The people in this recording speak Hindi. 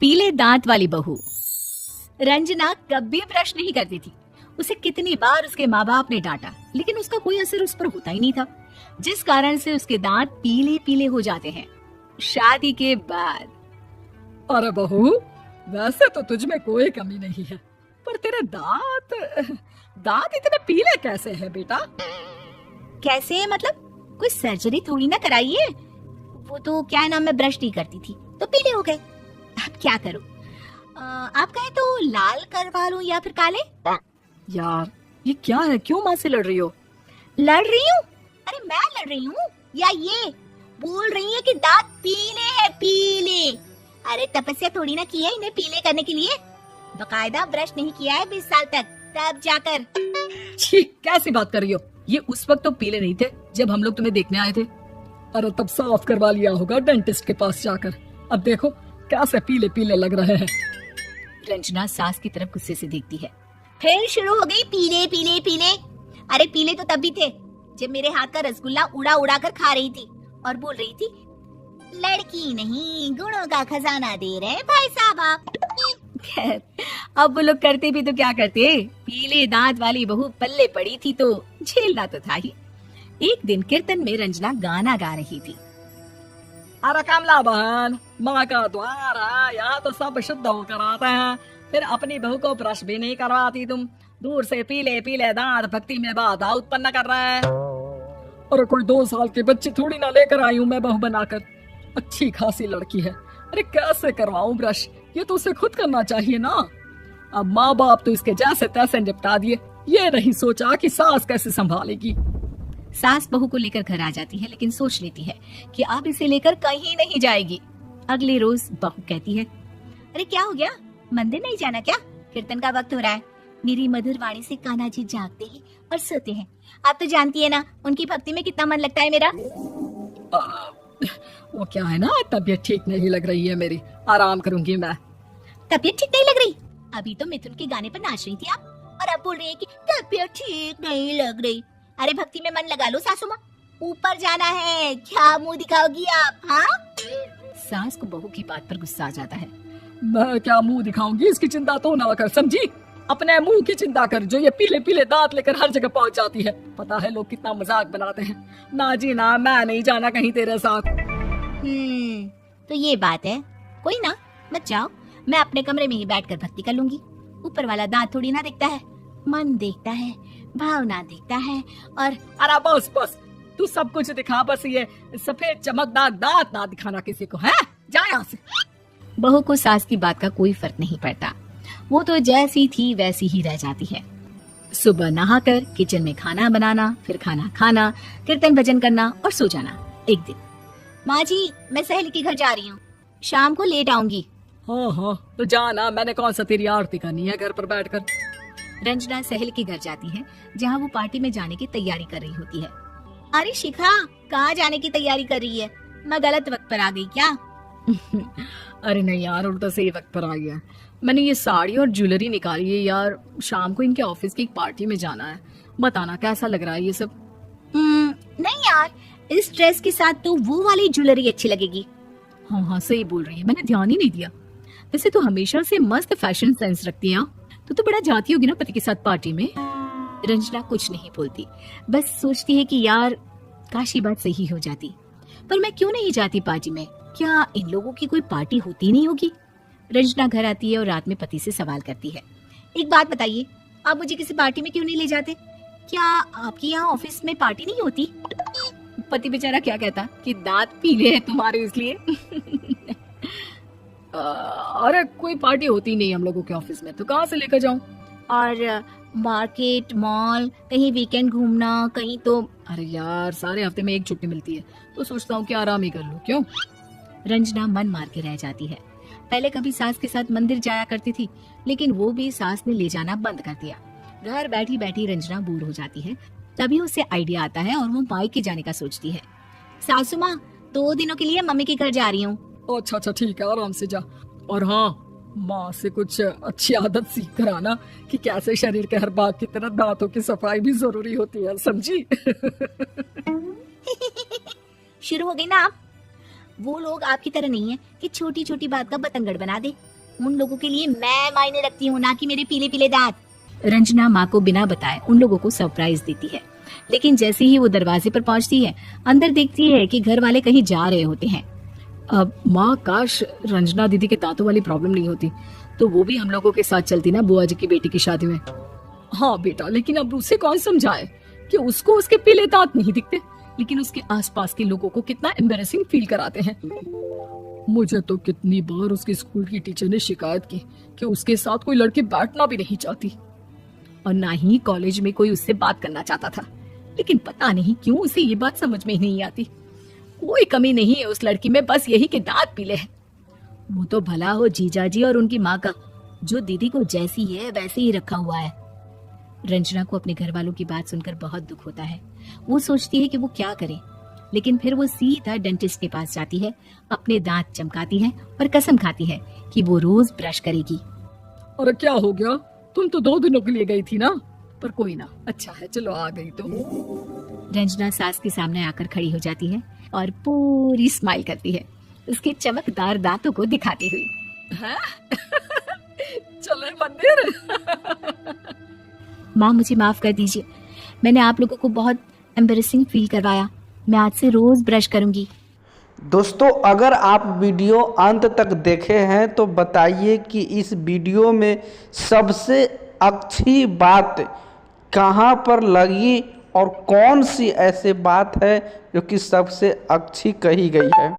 पीले दांत वाली बहू। रंजना कभी ब्रश नहीं करती थी। उसे कितनी बार उसके माँ बाप ने डांटा, लेकिन उसका कोई असर उस पर होता ही नहीं था, जिस कारण से उसके दांत पीले पीले हो जाते हैं। शादी के बाद। अरे बहू, वैसे तो तुझ में कोई कमी नहीं है, पर तेरे दांत दांत इतने पीले कैसे हैं बेटा? कैसे है मतलब? कोई सर्जरी थोड़ी ना कराई है। वो तो क्या नाम, मैं ब्रश नहीं करती थी तो पीले हो गए। अब क्या करूं? आप कहें तो लाल करवा लूं या फिर काले? यार ये क्या है, क्यों माँ से लड़ रही हो? लड़ रही हूँ? अरे मैं लड़ रही हूँ या ये बोल रही है कि दांत पीले हैं, पीले। अरे तपस्या थोड़ी ना की है इन्हें पीले करने के लिए। बकायदा ब्रश नहीं किया है 20 साल तक, तब जाकर। छी, कैसी बात कर रही हो? ये उस वक्त तो पीले नहीं थे जब हम लोग तुम्हें देखने आए थे। अरे तब साफ करवा लिया होगा डेंटिस्ट के पास जाकर। अब देखो कैसे पीले पीले लग रहे हैं। रंजना सास की तरफ गुस्से से देखती है। फिर शुरू हो गई पीले पीले पीले। अरे पीले तो तब भी थे जब मेरे हाथ का रसगुल्ला उड़ा उड़ा कर खा रही थी और बोल रही थी, लड़की नहीं गुणों का खजाना दे रहे भाई साहब आप। खैर, अब वो लोग करते भी तो क्या करते, पीले दांत वाली बहू पल्ले पड़ी थी तो झेलना तो था ही। एक दिन कीर्तन में रंजना गाना गा रही थी। अरे कमला बहन, माँ का द्वार है, यहाँ तो सब शुद्ध होकर आते हैं, फिर अपनी बहू को ब्रश भी नहीं करवाती तुम। दूर से पीले पीले दांत भक्ति में बाधा उत्पन्न कर रहे हैं। अरे कोई 2 साल के बच्चे थोड़ी ना लेकर आई हूँ मैं बहू बनाकर। अच्छी खासी लड़की है, अरे कैसे करवाऊं ब्रश? ये तो उसे खुद करना चाहिए ना। अब माँ बाप तो इसके जैसे तैसे निपटा दिए, ये नहीं सोचा कि सास कैसे संभालेगी। सास बहू को लेकर घर आ जाती है, लेकिन सोच लेती है कि अब इसे लेकर कहीं नहीं जाएगी। अगले रोज बहू कहती है, अरे क्या हो गया, मंदिर नहीं जाना क्या? कीर्तन का वक्त हो रहा है। मेरी मधुर वाणी से कान्हा जी जागते हैं और सोते हैं। आप तो जानती है ना उनकी भक्ति में कितना मन लगता है मेरा। वो क्या है ना, तबीयत ठीक नहीं लग रही है मेरी, आराम करूंगी मैं। तबीयत ठीक नहीं लग रही? अभी तो मिथुन के गाने पर नाच रही थी आप, और अब बोल रही है कि तबीयत ठीक नहीं लग रही। अरे भक्ति में मन लगा लो सासू माँ, ऊपर जाना है, क्या मुंह दिखाओगी आप? हाँ? सास को बहू की बात पर गुस्सा आ जाता है। मैं क्या मुंह दिखाऊंगी, इसकी चिंता तो ना कर, समझी? अपने मुंह की चिंता कर, जो ये पीले पीले दांत लेकर हर जगह पहुंच जाती है। पता है लोग कितना मजाक बनाते हैं। ना जी ना, मैं नहीं जाना कहीं तेरे साथ। तो ये बात है। कोई ना, मत जाओ, मैं अपने कमरे में ही बैठकर भक्ति कर लूंगी। ऊपर वाला दांत थोड़ी ना देखता है, मन देखता है, भावना देखता है। और अरे बस बस, तू सब कुछ दिखा, बस ये सफेद चमकदार दांत ना दिखाना किसी को, है? जा यहाँ से। बहू को सास की बात का कोई फर्क नहीं पड़ता, वो तो जैसी थी वैसी ही रह जाती है। सुबह नहाकर किचन में खाना बनाना, फिर खाना खाना, कीर्तन भजन करना और सो जाना। एक दिन, माँ जी मैं सहेली के घर जा रही हूँ, शाम को लेट आऊंगी। हाँ हाँ तो जाना, मैंने कौन सा तेरी आरती करनी है घर पर बैठकर। रंजना सहेली के घर जाती है, जहाँ वो पार्टी में जाने की तैयारी कर रही होती है। अरे शिखा, कहाँ जाने की तैयारी कर रही है? मैं गलत वक्त पर आ गई क्या? अरे नहीं यार, उल्टा सही वक्त पर आ गया। मैंने ये साड़ी और ज्वेलरी निकाली है यार, शाम को इनके ऑफिस की एक पार्टी में जाना है। बताना कैसा लग रहा है ये सब? नहीं यार, इस ड्रेस के साथ तो वो वाली ज्वेलरी अच्छी लगेगी। हाँ हाँ सही बोल रही है, मैंने ध्यान ही नहीं दिया। वैसे तो हमेशा से मस्त फैशन सेंस रखती है। तो बड़ा जाती होगी ना पति के साथ पार्टी में। रंजना कुछ नहीं बोलती, बस सोचती है कि यार काश ये बात सही हो जाती, पर मैं क्यों नहीं जाती पार्टी में? क्या इन लोगों की कोई पार्टी होती नहीं होगी? रंजना घर आती है और रात में पति से सवाल करती है, एक बात बताइए, आप मुझे किसी पार्टी में क्यों नहीं ले जाते? क्या आपकी यहाँ ऑफिस में पार्टी नहीं होती? पति बेचारा क्या कहता कि दांत पीले हैं तुम्हारे इसलिए। अरे कोई पार्टी होती नहीं हम लोगों के ऑफिस में, तो कहाँ से लेकर जाऊं? और मार्केट, मॉल, कहीं वीकेंड घूमना, कहीं तो। अरे यार सारे हफ्ते में एक छुट्टी मिलती है, तो सोचता हूँ कि आराम ही कर लूं। क्यों? रंजना मन मार के रह जाती है। पहले कभी सास के साथ मंदिर जाया करती थी, लेकिन वो भी सास ने ले जाना बंद कर दिया। घर बैठी बैठी रंजना बोर हो जाती है। तभी उसे आइडिया आता है और वो मायके जाने का सोचती है। सासू माँ, 2 दिनों के लिए मम्मी के घर जा रही हूँ। अच्छा अच्छा ठीक है, आराम से जा। और हाँ, माँ से कुछ अच्छी आदत सीख कर आना कि कैसे शरीर के हर भाग की तरह दांतों की सफाई भी जरूरी होती है, समझी? शुरू हो गई ना आप? वो लोग आपकी तरह नहीं है कि छोटी छोटी बात का बतंगड़ बना दे। उन लोगों के लिए मैं मायने रखती हूँ, ना कि मेरे पीले पीले दांत। रंजना माँ को बिना बताए उन लोगों को सरप्राइज देती है, लेकिन जैसे ही वो दरवाजे पर पहुंचती है, अंदर देखती है कि घर वाले कहीं जा रहे होते हैं। अब माँ, काश रंजना दीदी के दांतों वाली प्रॉब्लम नहीं होती तो वो भी हम लोगों के साथ चलती ना बुआ जी की बेटी की शादी में। हाँ बेटा, लेकिन अब उसे कौन समझाए कि उसको उसके पीले दांत नहीं दिखते, लेकिन उसके आसपास के लोगों को कितना एम्बैरेसिंग फील कराते हैं। मुझे तो कितनी बार उसके स्कूल की टीचर ने शिकायत की कि उसके साथ कोई लड़की बैठना भी नहीं चाहती, और ना ही कॉलेज में कोई उससे बात करना चाहता था, लेकिन पता नहीं क्यों उसे ये बात समझ में ही नहीं आती। कोई कमी नहीं है उस लड़की में, बस यही कि दांत पीले हैं। वो तो भला हो जीजा जी और उनकी माँ का, जो दीदी को जैसी है वैसे ही रखा हुआ है। रंजना को अपने घर वालों की बात सुनकर बहुत दुख होता है। वो सोचती है कि वो क्या करे, लेकिन फिर वो सीधा डेंटिस्ट के पास जाती है, अपने दांत चमकाती है और कसम खाती है कि वो रोज ब्रश करेगी। अरे क्या हो गया, तुम तो 2 दिनों के लिए गई थी ना, पर कोई ना, अच्छा है चलो आ गई तो। रंजना सास के सामने आकर खड़ी हो जाती है और पूरी स्माइल करती है, उसके चमकदार दांतों को दिखाती हुई। चले मंदिर। माँ, मुझे माफ कर दीजिए, मैंने आप लोगों को बहुत एम्बैरेसिंग फील करवाया। मैं आज से रोज ब्रश करूंगी। दोस्तों, अगर आप वीडियो अंत तक देखे हैं तो बताइए कि इस वीडियो में सबसे अच्छी बात कहां पर लगी और कौन सी ऐसी बात है जो कि सबसे अच्छी कही गई है।